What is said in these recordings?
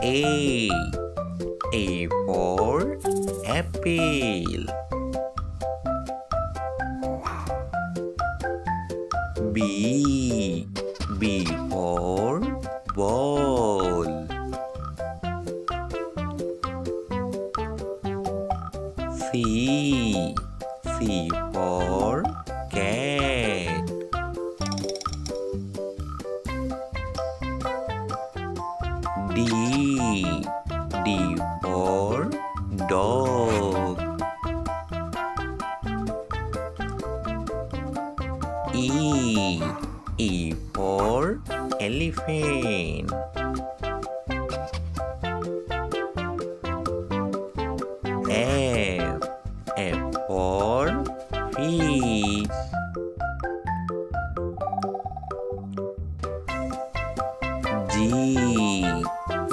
A. A for apple. B. B for ball. C. C for cat. D. D for dog. E. E for elephant. F. F for fish. G.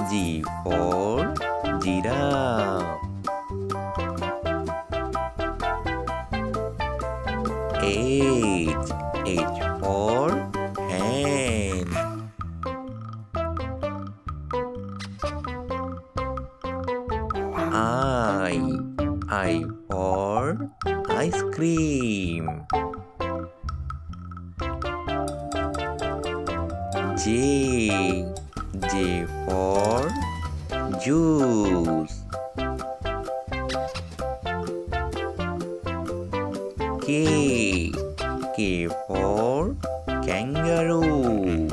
G for giraffe. H. H for hen. I for ice cream. J. J for juice. K. K for kangaroo.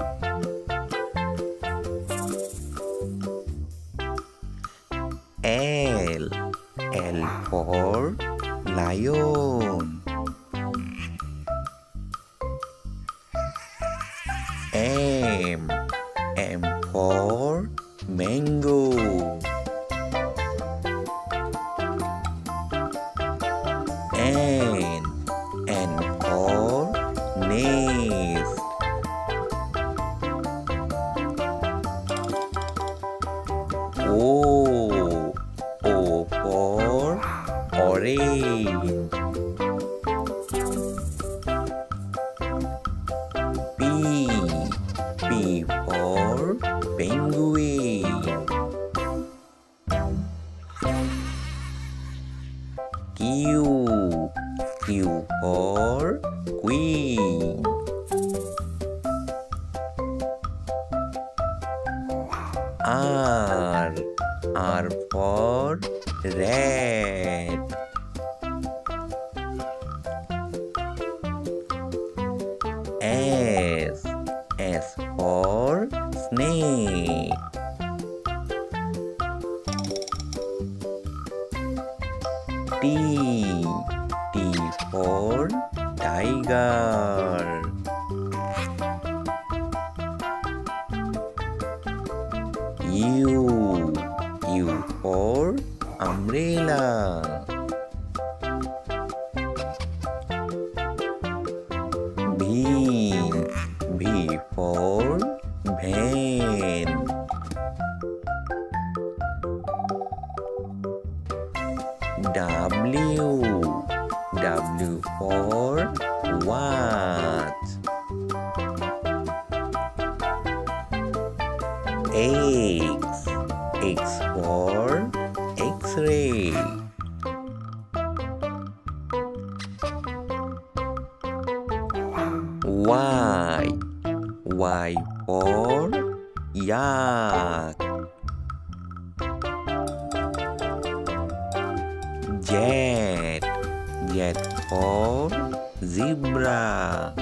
L. L for lion. M. M for mango. N. N for nest. O. O for orange. P. P for penguin. Q. Q for queen. R. R for rat. S. S for snake. T. T for tiger. U. U for umbrella. B. B for van. W. W for watch. X. X for X-ray. Y. Y for yak. Z. Z for zebra.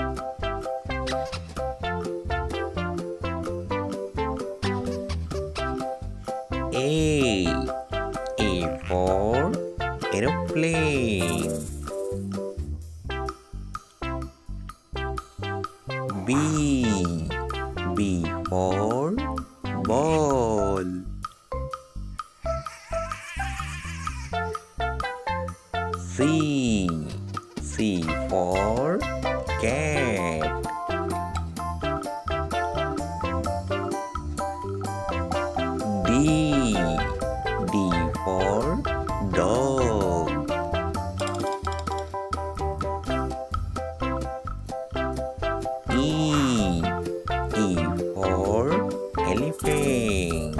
A. A for aeroplane. B. B for ball. C. C for cat. D. D for dog. E. E for elephant.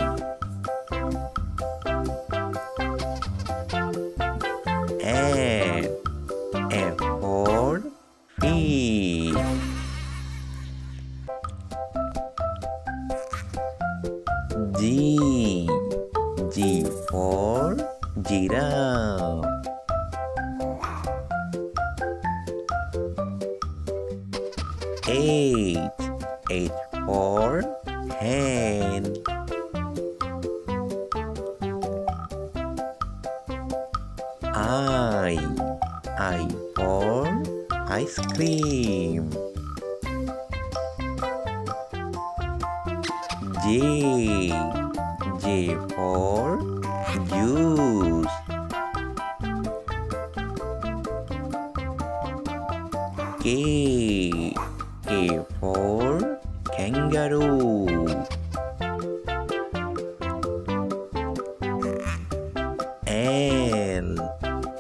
G. G for giraffe. H. H for hen. I. I for ice cream. J. J for juice. K. K for kangaroo. L.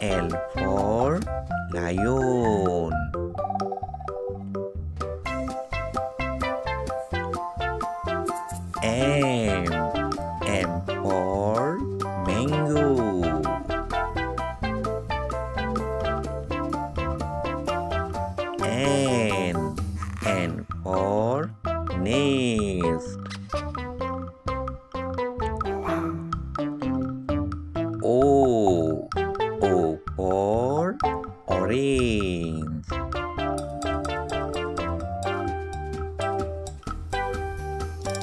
L for lion. M. M for mango. N. N for nest. O. O for orange.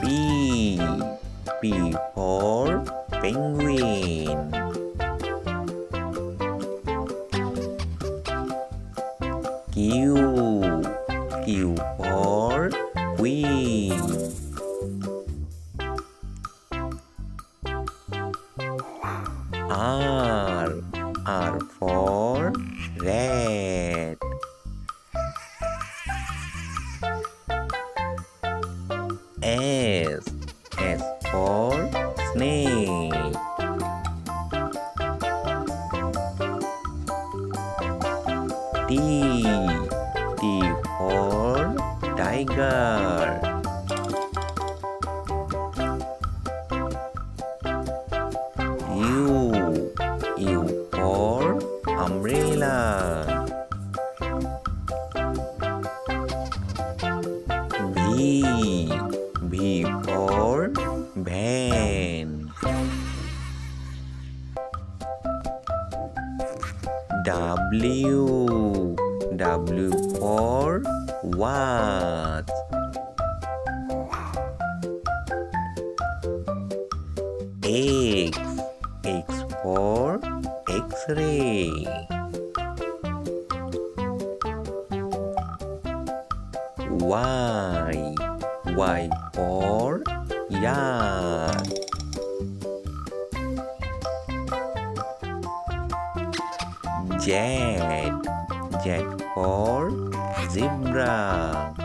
P. P for penguin. Q. Q for queen. R. R for rat. S. S for snake. T. T for tiger. U. U for umbrella. V. V for van. W. W for watch. X. X for X-ray. Y. Y for yard. Z. Z for zebra.